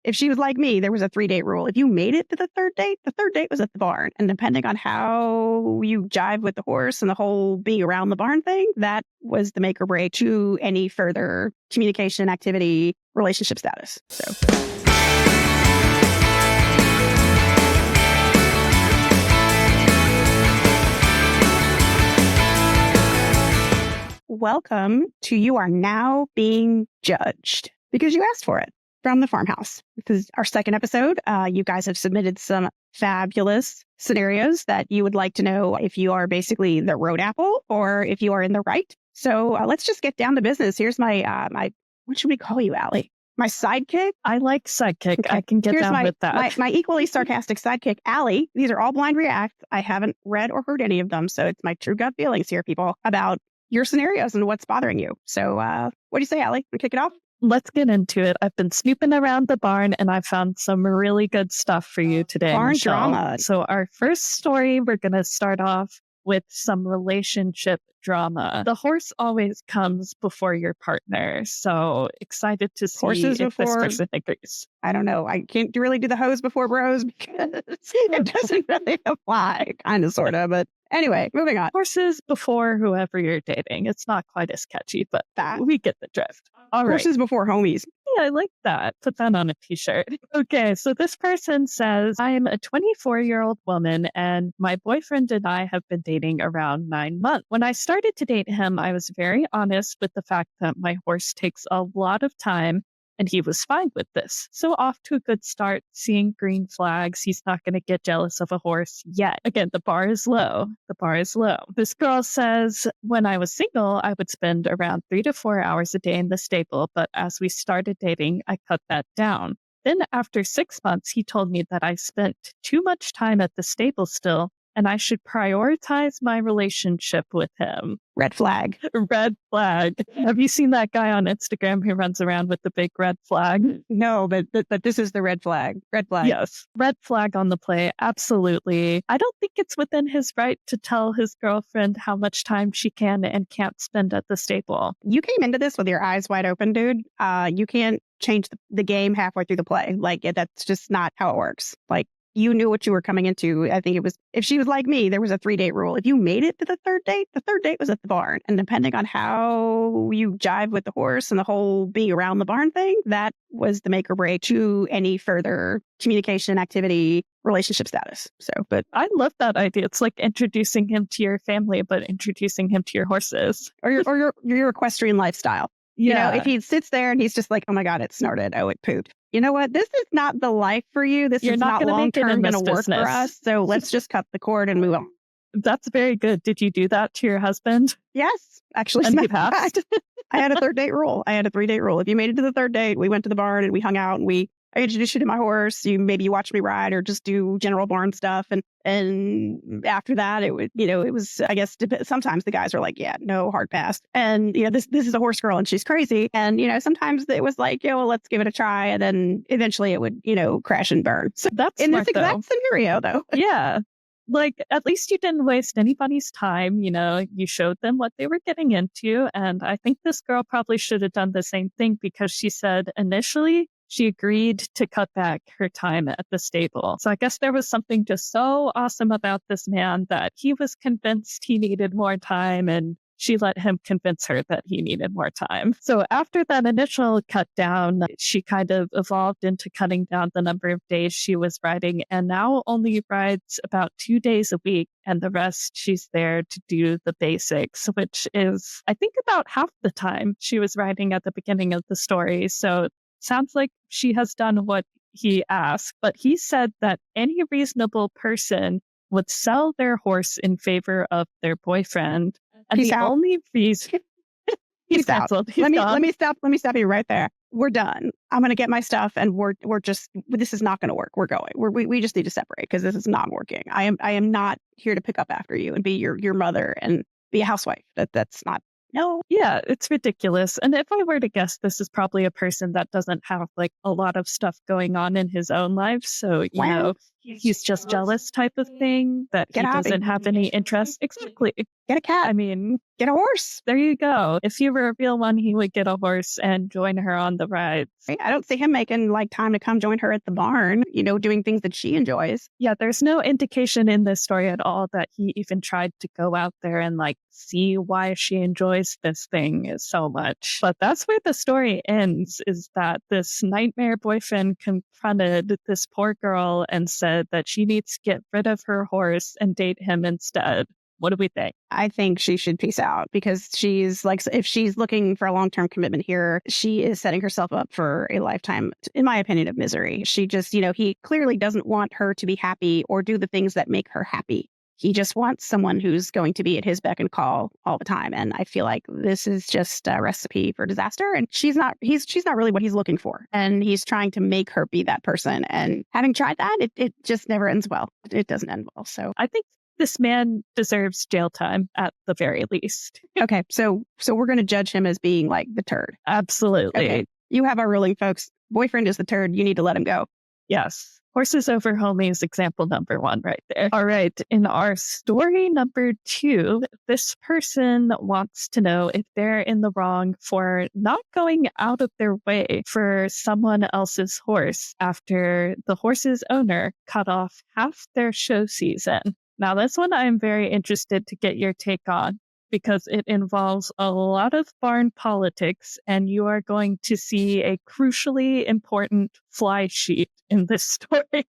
if she was like me, there was a 3-date rule. If you made it to the third date was at the barn. And depending on how you jive with the horse and the whole being around the barn thing, that was the make or break to any further communication, activity, relationship status. So. Welcome to You Are Now Being Judged, because you asked for it from the farmhouse. This is our second episode. You guys have submitted some fabulous scenarios that you would like to know if you are basically the road apple or if you are in the right. So let's just get down to business. Here's my what should we call you, Allie? My sidekick? I like sidekick. Okay. I can get down with that. My equally sarcastic sidekick, Allie. These are all blind reacts. I haven't read or heard any of them. So it's my true gut feelings here, people, about your scenarios and what's bothering you. So what do you say, Allie? We kick it off? Let's get into it. I've been snooping around the barn and I found some really good stuff for you today, barn Michelle. Drama. So our first story, we're going to start off with some relationship drama. The horse always comes before your partner. So excited to see Horses if before, this person agrees. I don't know. I can't really do the hose before bros because it doesn't really apply, kind of, sort of. But anyway, moving on. Horses before whoever you're dating. It's not quite as catchy, but we get the drift. All right. Horses before homies. Yeah, I like that. Put that on a t-shirt. Okay, so this person says, I am a 24-year-old woman and my boyfriend and I have been dating around 9 months. When I started to date him, I was very honest with the fact that my horse takes a lot of time and he was fine with this. So off to a good start, seeing green flags. He's not going to get jealous of a horse yet. Again, the bar is low. The bar is low. This girl says, when I was single, I would spend around 3 to 4 hours a day in the stable. But as we started dating, I cut that down. Then after 6 months, he told me that I spent too much time at the stable still, and I should prioritize my relationship with him. Red flag. Red flag. Have you seen that guy on Instagram who runs around with the big red flag? No, but this is the red flag. Red flag. Yes. Red flag on the play. Absolutely. I don't think it's within his right to tell his girlfriend how much time she can and can't spend at the stable. You came into this with your eyes wide open, dude. You can't change the game halfway through the play. Like, that's just not how it works. Like, you knew what you were coming into. I think it was, if she was like me, there was a 3-date rule. If you made it to the third date was at the barn. And depending on how you jive with the horse and the whole being around the barn thing, that was the make or break to any further communication, activity, relationship status. So, but I love that idea. It's like introducing him to your family, but introducing him to your horses or your equestrian lifestyle. Yeah. You know, if he sits there and he's just like, oh my God, it snorted. Oh, it pooped. You know what? This is not the life for you. This is not long-term going to work for us. So let's just cut the cord and move on. That's very good. Did you do that to your husband? Yes, actually. And he passed? I had a 3-date rule. I had a 3-date rule. If you made it to the 3rd date, we went to the barn and we hung out and I introduced you to my horse. You watch me ride or just do general barn stuff. And after that, it was, I guess, sometimes the guys are like, yeah, no, hard pass. And, this is a horse girl and she's crazy. And, sometimes it was like, yeah, well, let's give it a try. And then eventually it would, crash and burn. So that's in smart, this exact scenario, though. Yeah. Like, at least you didn't waste anybody's time. You showed them what they were getting into. And I think this girl probably should have done the same thing because she said initially she agreed to cut back her time at the stable. So I guess there was something just so awesome about this man that he was convinced he needed more time and she let him convince her that he needed more time. So after that initial cut down, she kind of evolved into cutting down the number of days she was riding and now only rides about 2 days a week. And the rest, she's there to do the basics, which is, I think, about half the time she was riding at the beginning of the story. So sounds like she has done what he asked, but he said that any reasonable person would sell their horse in favor of their boyfriend. And He's out. Only reason he's canceled. He's let me stop you right there. We're done. I'm going to get my stuff and we're just, this is not going to work. We're going. We just need to separate because this is not working. I am not here to pick up after you and be your mother and be a housewife. That's not. No. Yeah, it's ridiculous. And if I were to guess, this is probably a person that doesn't have like a lot of stuff going on in his own life. So, he's just jealous type of thing that he doesn't have any interest. Exactly. Get a cat. I mean, Get a horse. there you go. If you were a real one, he would get a horse and join her on the rides. Right? I don't see him making like time to come join her at the barn, doing things that she enjoys. Yeah, there's no indication in this story at all that he even tried to go out there and like see why she enjoys this thing so much. But that's where the story ends, is that this nightmare boyfriend confronted this poor girl and said that she needs to get rid of her horse and date him instead. What do we think? I think she should peace out because she's like, if she's looking for a long-term commitment here, she is setting herself up for a lifetime, in my opinion, of misery. She just, he clearly doesn't want her to be happy or do the things that make her happy. He just wants someone who's going to be at his beck and call all the time. And I feel like this is just a recipe for disaster. And she's not really what he's looking for. And he's trying to make her be that person. And having tried that, it just never ends well. It doesn't end well. So I think this man deserves jail time at the very least. Okay, so we're going to judge him as being like the turd. Absolutely. Okay. You have our ruling, folks. Boyfriend is the turd. You need to let him go. Yes. Horses over homies, example number 1 right there. All right. In our story number 2, this person wants to know if they're in the wrong for not going out of their way for someone else's horse after the horse's owner cut off half their show season. Now, this one I'm very interested to get your take on because it involves a lot of barn politics, and you are going to see a crucially important fly sheet in this story.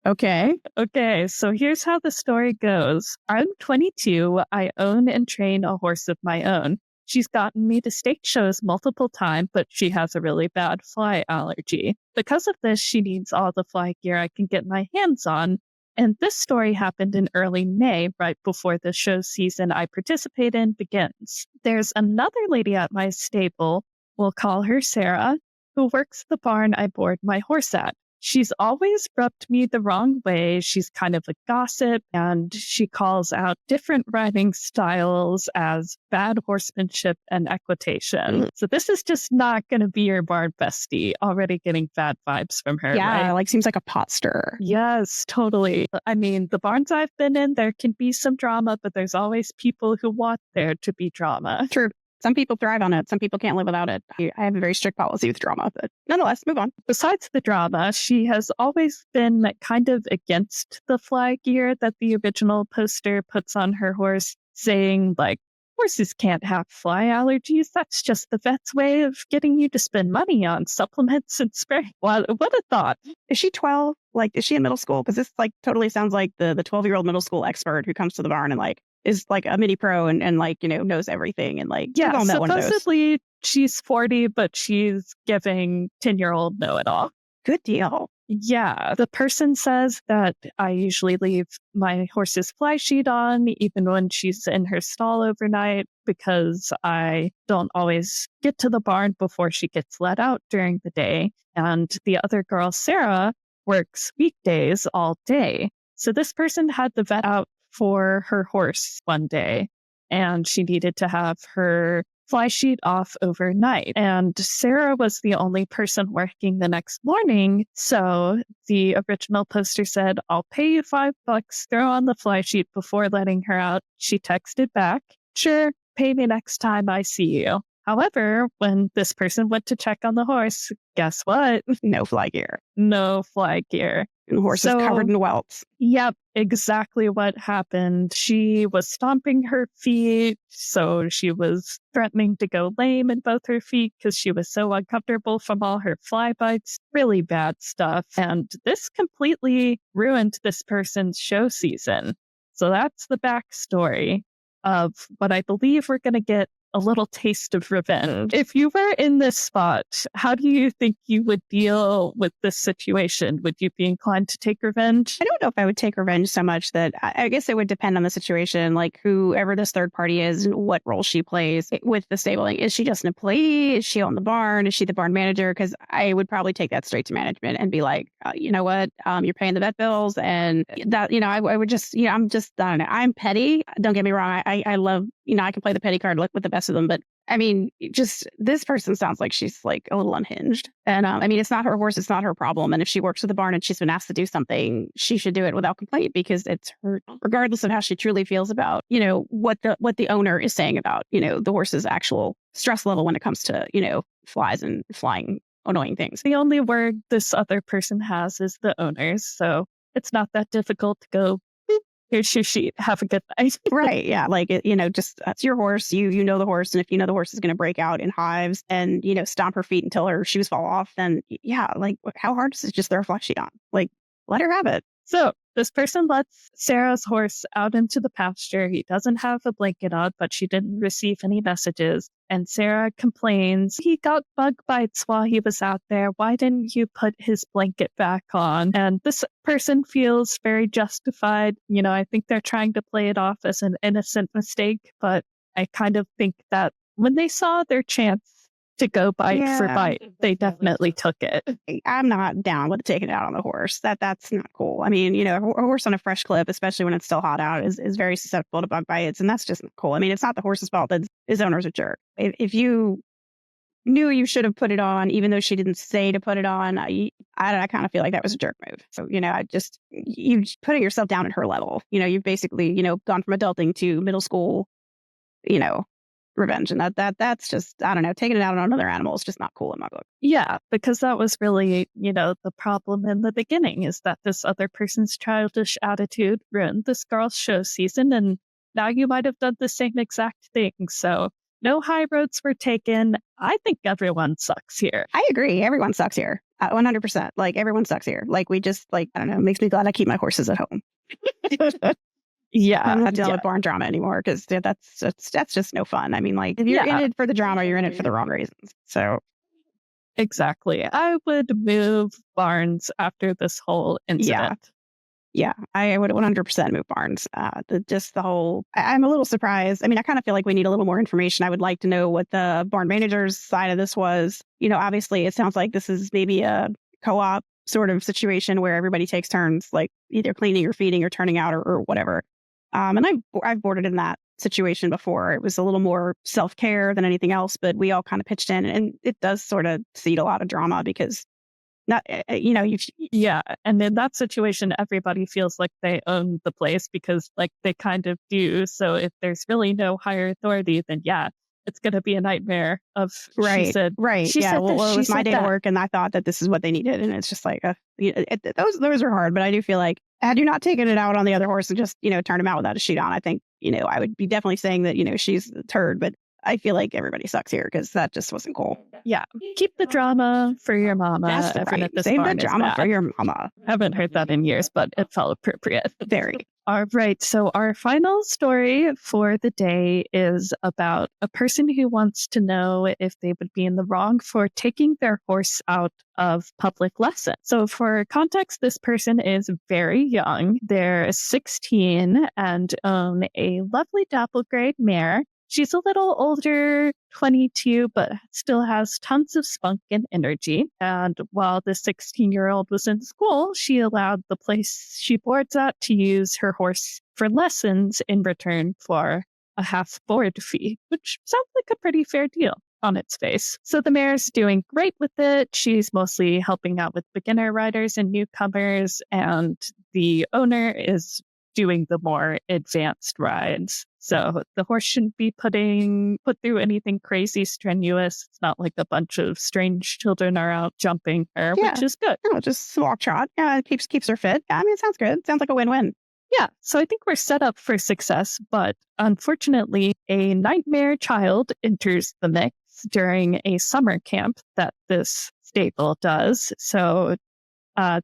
Okay. Okay, so here's how the story goes. I'm 22. I own and train a horse of my own. She's gotten me to state shows multiple times, but she has a really bad fly allergy. Because of this, she needs all the fly gear I can get my hands on. And this story happened in early May, right before the show season I participate in begins. There's another lady at my stable, we'll call her Sarah, who works the barn I board my horse at. She's always rubbed me the wrong way. She's kind of a gossip, and she calls out different riding styles as bad horsemanship and equitation. So this is just not going to be your barn bestie. Already getting bad vibes from her. Yeah, right? like seems like a pot stirrer. Yes, totally. I mean, the barns I've been in, there can be some drama, but there's always people who want there to be drama. True. Some people thrive on it. Some people can't live without it. I have a very strict policy with drama, but nonetheless, move on. Besides the drama, she has always been kind of against the fly gear that the original poster puts on her horse, saying, like, horses can't have fly allergies. That's just the vet's way of getting you to spend money on supplements and spray. What a thought. Is she 12? Like, is she in middle school? Because this like totally sounds like the 12-year-old middle school expert who comes to the barn and like is like a mini pro and like, knows everything. And like, yeah, we've all met supposedly she's 40, but she's giving 10-year-old know-it-all. Good deal. Yeah, the person says that I usually leave my horse's fly sheet on even when she's in her stall overnight because I don't always get to the barn before she gets let out during the day. And the other girl, Sarah, works weekdays all day. So this person had the vet out for her horse one day, and she needed to have her fly sheet off overnight. And Sarah was the only person working the next morning. So the original poster said, I'll pay you $5, throw on the fly sheet before letting her out. She texted back, sure, pay me next time I see you. However, when this person went to check on the horse, guess what? No fly gear. No fly gear. And the horse is covered in welts. Yep, exactly what happened. She was stomping her feet, so she was threatening to go lame in both her feet because she was so uncomfortable from all her fly bites. Really bad stuff. And this completely ruined this person's show season. So that's the backstory of what I believe we're going to get a little taste of revenge. If you were in this spot, how do you think you would deal with this situation? Would you be inclined to take revenge? I don't know if I would take revenge so much that I guess it would depend on the situation, like whoever this third party is and what role she plays with the stabling. Is she just an employee? Is she on the barn? Is she the barn manager? Because I would probably take that straight to management and be like, you know what? You're paying the vet bills and that, I would just, I don't know. I'm petty. Don't get me wrong. I love, I can play the petty card with the best of them, but I mean, just this person sounds like she's like a little unhinged. And I mean, it's not her horse, it's not her problem. And if she works with the barn and she's been asked to do something, she should do it without complaint because it's her, regardless of how she truly feels about, what the owner is saying about, the horse's actual stress level when it comes to, flies and flying annoying things. The only word this other person has is the owners. So it's not that difficult to go, "Beep, here's your sheet. Have a good night." Right. Yeah. Like, just that's your horse. You know the horse. And if you know the horse is going to break out in hives and, stomp her feet until her shoes fall off, then yeah, like how hard is it just throw a flesh sheet on? Like, let her have it. So this person lets Sarah's horse out into the pasture. He doesn't have a blanket on, but she didn't receive any messages. And Sarah complains, he got bug bites while he was out there. Why didn't you put his blanket back on? And this person feels very justified. I think they're trying to play it off as an innocent mistake, but I kind of think that when they saw their chance to go bite for bite, they definitely took it. I'm not down with taking it out on the horse. That's not cool. I mean, a horse on a fresh clip, especially when it's still hot out, is very susceptible to bug bites, and that's just not cool. I mean, it's not the horse's fault that his owner's a jerk. If you knew you should have put it on, even though she didn't say to put it on, I kind of feel like that was a jerk move. So, you putting yourself down at her level. You've basically, gone from adulting to middle school, revenge, and that's just, I don't know, taking it out on another animal is just not cool in my book. Yeah, because that was really, the problem in the beginning is that this other person's childish attitude ruined this girl's show season, and now you might have done the same exact thing. So no high roads were taken. I think everyone sucks here. I agree. Everyone sucks here. 100%. Like, everyone sucks here. Like, we just, like, I don't know, it makes me glad I keep my horses at home. Yeah, I'm not dealing with barn drama anymore because that's just no fun. I mean, like, if you're in it for the drama, you're in it for the wrong reasons. So exactly. I would move barns after this whole incident. Yeah, I would 100% move barns. The whole, I'm a little surprised. I mean, I kind of feel like we need a little more information. I would like to know what the barn manager's side of this was. Obviously, it sounds like this is maybe a co-op sort of situation where everybody takes turns, like either cleaning or feeding or turning out or whatever. And I've boarded in that situation before. It was a little more self-care than anything else, but we all kind of pitched in, and it does sort of seed a lot of drama because and in that situation, everybody feels like they own the place because like they kind of do. So if there's really no higher authority, then it's going to be a nightmare of, right. She said, it was my day to work and I thought that this is what they needed. And it's just like, those are hard, but I do feel like had you not taken it out on the other horse and just, turned him out without a sheet on, I think, I would be definitely saying that, she's a turd, but I feel like everybody sucks here because that just wasn't cool. Yeah. Keep the drama for your mama. That's right. Save the drama for your mama. I haven't heard that in years, but it felt appropriate. Very. All right. So our final story for the day is about a person who wants to know if they would be in the wrong for taking their horse out of public lessons. So for context, this person is very young. They're 16 and own a lovely dapple grade mare. She's a little older, 22, but still has tons of spunk and energy. And while the 16-year-old was in school, she allowed the place she boards at to use her horse for lessons in return for a half board fee, which sounds like a pretty fair deal on its face. So the mare's doing great with it. She's mostly helping out with beginner riders and newcomers, and the owner is doing the more advanced rides. So the horse shouldn't be put through anything crazy strenuous. It's not like a bunch of strange children are out jumping her, which is good. No, just walk trot. Yeah, it keeps her fit. Yeah, I mean, it sounds good. It sounds like a win-win. Yeah, so I think we're set up for success, but unfortunately, a nightmare child enters the mix during a summer camp that this stable does. So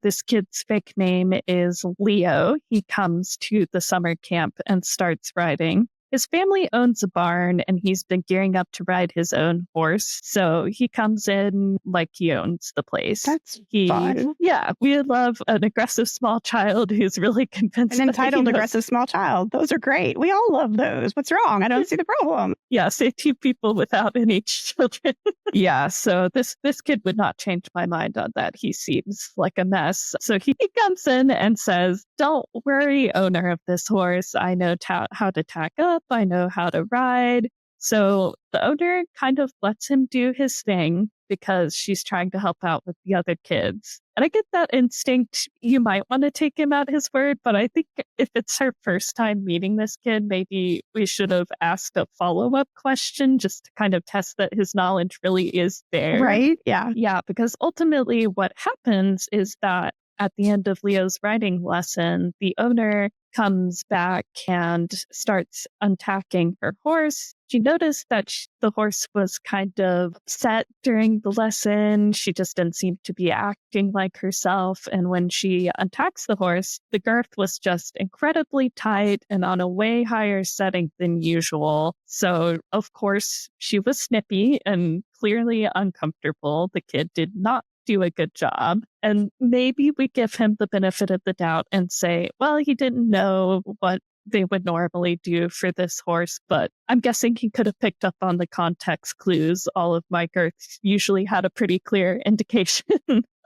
this kid's fake name is Leo. He comes to the summer camp and starts riding. His family owns a barn and he's been gearing up to ride his own horse. So he comes in like he owns the place. That's fun. Yeah, we love an aggressive small child who's really convinced. An entitled aggressive small child. Those are great. We all love those. What's wrong? I don't see the problem. Yeah, say two people without any children. Yeah, so this kid would not change my mind on that. He seems like a mess. So he comes in and says, "Don't worry, owner of this horse. I know how to tack up. I know how to ride. So the owner kind of lets him do his thing because she's trying to help out with the other kids. And I get that instinct. You might want to take him at his word, but I think if it's her first time meeting this kid, maybe we should have asked a follow-up question just to kind of test that his knowledge really is there. Right? Yeah. Yeah, because ultimately what happens is that at the end of Leo's writing lesson, the owner comes back and starts untacking her horse. She noticed that the horse was kind of upset during the lesson. She just didn't seem to be acting like herself. And when she untacks the horse, the girth was just incredibly tight and on a way higher setting than usual. So, of course, she was snippy and clearly uncomfortable. The kid did not do a good job. And maybe we give him the benefit of the doubt and say, well, he didn't know what they would normally do for this horse, but I'm guessing he could have picked up on the context clues. All of my girths usually had a pretty clear indication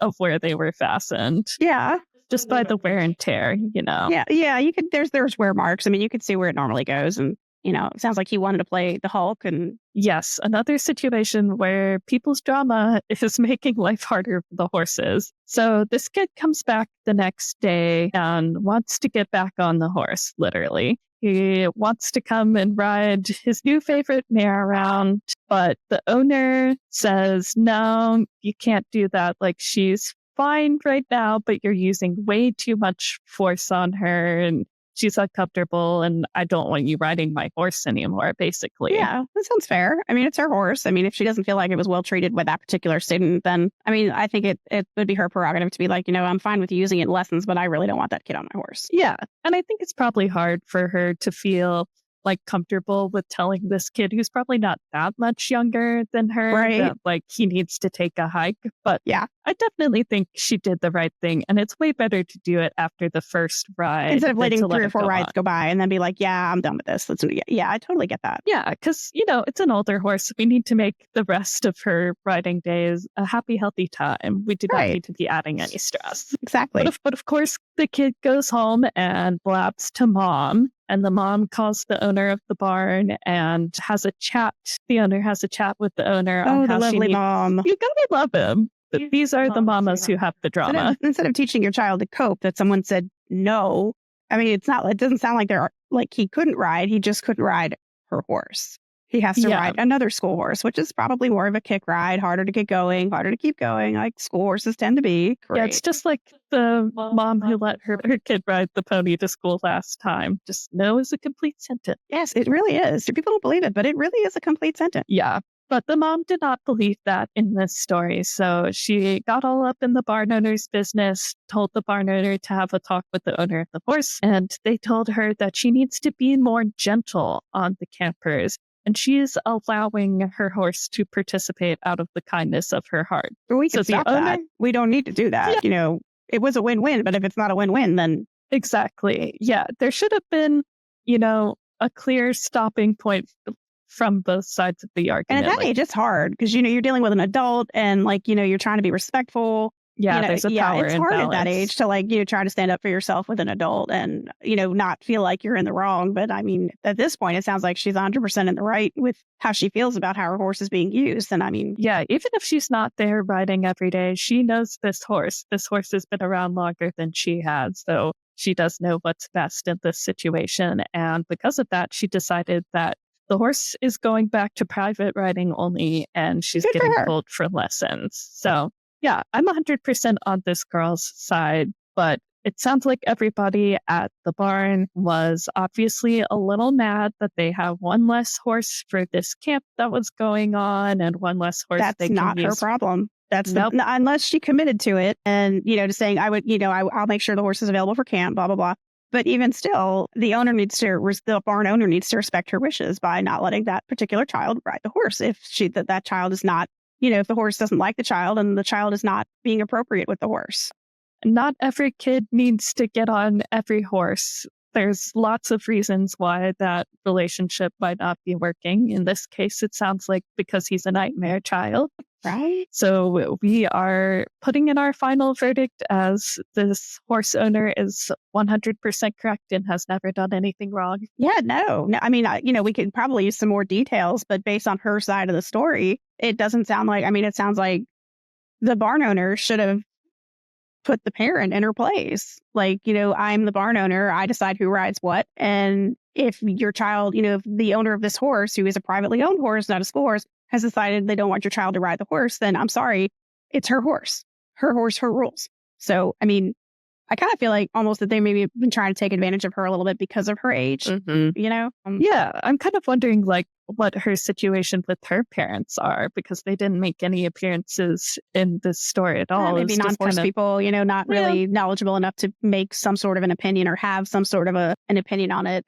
of where they were fastened. Yeah. Just by the wear and tear, Yeah. Yeah. You could, there's wear marks. I mean, you could see where it normally goes. And, it sounds like he wanted to play the Hulk. And yes, another situation where people's drama is making life harder for the horses. So this kid comes back the next day and wants to get back on the horse, literally. He wants to come and ride his new favorite mare around, but the owner says, no, you can't do that. Like, she's fine right now, but you're using way too much force on her and she's uncomfortable and I don't want you riding my horse anymore, basically. yeah, that sounds fair. I mean, it's her horse. I mean, if she doesn't feel like it was well treated with that particular student, then, I mean, I think it would be her prerogative to be like, I'm fine with you using it in lessons, but I really don't want that kid on my horse. Yeah. And I think it's probably hard for her to feel like comfortable with telling this kid who's probably not that much younger than her Right. that like he needs to take a hike. But Yeah. I definitely think she did the right thing. And it's way better to do it after the first ride. Instead of than letting to let 3 or it 4 go rides on. go by and then be like, yeah, I'm done with this. Yeah, I totally get that. Yeah, because, it's an older horse. We need to make the rest of her riding days a happy, healthy time. We do not Right. need to be adding any stress. Exactly. But of course, the kid goes home and blabs to mom. And the mom calls the owner of the barn and has a chat. The owner has a chat with the owner Oh, on the how lovely mom. You gotta love him. But these are the mamas who have the drama. Instead of teaching your child to cope, that someone said no. I mean, it doesn't sound like he couldn't ride. He just couldn't ride her horse. He has to Yeah. ride another school horse, which is probably more of a kick ride, harder to get going, harder to keep going, like school horses tend to be. Great. Yeah, it's just like the mom who let her kid ride the pony to school last time. Just no is a complete sentence. Yes, it really is. People don't believe it, but it really is a complete sentence. Yeah. But the mom did not believe that in this story. So she got all up in the barn owner's business, told the barn owner to have a talk with the owner of the horse. And they told her that she needs to be more gentle on the campers. And she is allowing her horse to participate out of the kindness of her heart. But we can So the stop that. owner- We don't need to do that. It was a win-win, but if it's not a win-win, then Exactly. Yeah. There should have been, a clear stopping point from both sides of the and argument. at that age, it's hard because, you're dealing with an adult and you're trying to be respectful. There's a power it's imbalance. hard at that age to try to stand up for yourself with an adult and, not feel like you're in the wrong. But I mean, at this point, it sounds like she's 100% in the right with how she feels about how her horse is being used. And I mean, Yeah, even if she's not there riding every day, she knows this horse. This horse has been around longer than she has. So she does know what's best in this situation. And because of that, she decided that the horse is going back to private riding only and she's Good for getting her. pulled for lessons. So yeah, I'm 100% on this girl's side, but it sounds like everybody at the barn was obviously a little mad that they have one less horse for this camp that was going on and one less horse that's they can not her use. problem. That's Nope. unless she committed to it and, to saying I would, I'll make sure the horse is available for camp, blah, blah, blah. But even still, the barn owner needs to respect her wishes by not letting that particular child ride the horse. If that child is not, if the horse doesn't like the child and the child is not being appropriate with the horse. Not every kid needs to get on every horse. there's lots of reasons why that relationship might not be working. In this case, it sounds like because he's a nightmare child. Right? So we are putting in our final verdict as this horse owner is 100% correct and has never done anything wrong. Yeah, no. I mean, we could probably use some more details, but based on her side of the story, it doesn't sound like, it sounds like the barn owner should have put the parent in her place. Like, I'm the barn owner. I decide who rides what. And if your child, if the owner of this horse, who is a privately owned horse, not a school horse, has decided they don't want your child to ride the horse, then I'm sorry, it's her horse, her rules. So, I kind of feel like almost that they maybe been trying to take advantage of her a little bit because of her age, Yeah, I'm kind of wondering what her situation with her parents are, because they didn't make any appearances in this story at all. Maybe non-force people, not really knowledgeable enough to make some sort of an opinion or have some sort of an opinion on it.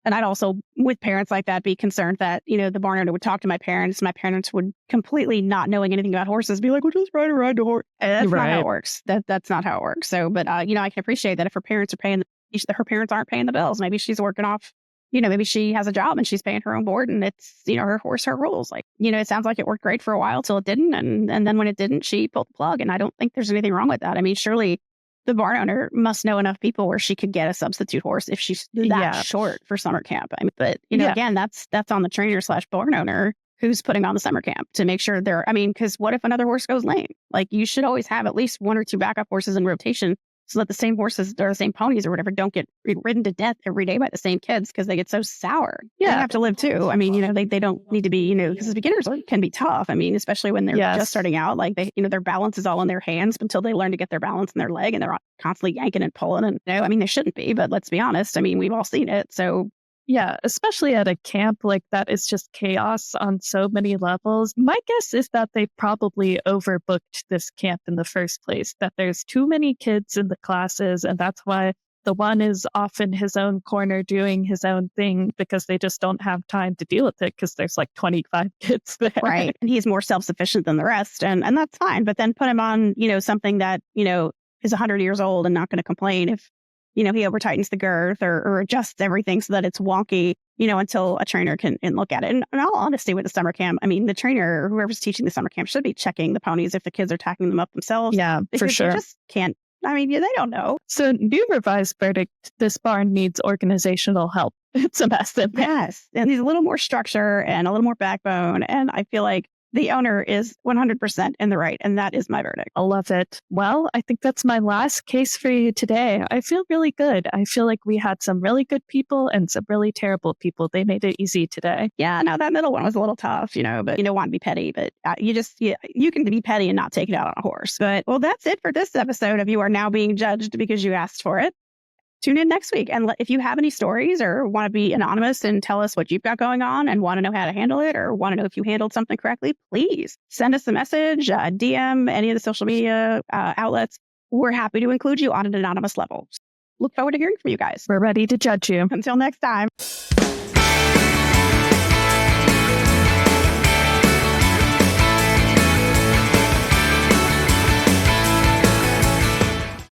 And I'd also, with parents like that, be concerned that, the barn owner would talk to my parents. My parents would, completely not knowing anything about horses, be like, well, just ride the horse. That's not how it works. That's not how it works. So, but, I can appreciate that if her parents are paying, her parents aren't paying the bills. Maybe she's working off, maybe she has a job and she's paying her own board and it's, her horse, her rules. Like, it sounds like it worked great for a while till it didn't. And then when it didn't, she pulled the plug. And I don't think there's anything wrong with that. Surely the barn owner must know enough people where she could get a substitute horse if she's that short for summer camp. But again, that's on the trainer / barn owner who's putting on the summer camp to make sure because what if another horse goes lame? Like, you should always have at least 1 or 2 backup horses in rotation so that the same horses or the same ponies or whatever don't get ridden to death every day by the same kids because they get so sour. Yeah. They have to live too. They don't need to be, because beginners can be tough. Especially when they're just starting out, like their balance is all in their hands until they learn to get their balance in their leg and they're constantly yanking and pulling. And they shouldn't be, but let's be honest. We've all seen it. So yeah, especially at a camp like that, it's just chaos on so many levels. My guess is that they probably overbooked this camp in the first place, that there's too many kids in the classes, and that's why the one is off in his own corner doing his own thing because they just don't have time to deal with it because there's 25 kids there. Right. And he's more self-sufficient than the rest. And that's fine. But then put him on, something that, is 100 years old and not going to complain if he over tightens the girth or adjusts everything so that it's wonky, until a trainer can look at it. And in all honesty, with the summer camp, the trainer or whoever's teaching the summer camp should be checking the ponies if the kids are tacking them up themselves. Yeah, for sure. They just can't. They don't know. So, new revised verdict, this barn needs organizational help. It's a mess in there. Yes. It needs a little more structure and a little more backbone. And I feel like the owner is 100% in the right, and that is my verdict. I love it. Well, I think that's my last case for you today. I feel really good. I feel like we had some really good people and some really terrible people. They made it easy today. Yeah, no, that middle one was a little tough, but you don't want to be petty, but you can be petty and not take it out on a horse. But, well, that's it for this episode of You Are Now Being Judged Because You Asked for It. Tune in next week. And if you have any stories or want to be anonymous and tell us what you've got going on and want to know how to handle it or want to know if you handled something correctly, please send us a message, DM, any of the social media outlets. We're happy to include you on an anonymous level. Look forward to hearing from you guys. We're ready to judge you. Until next time.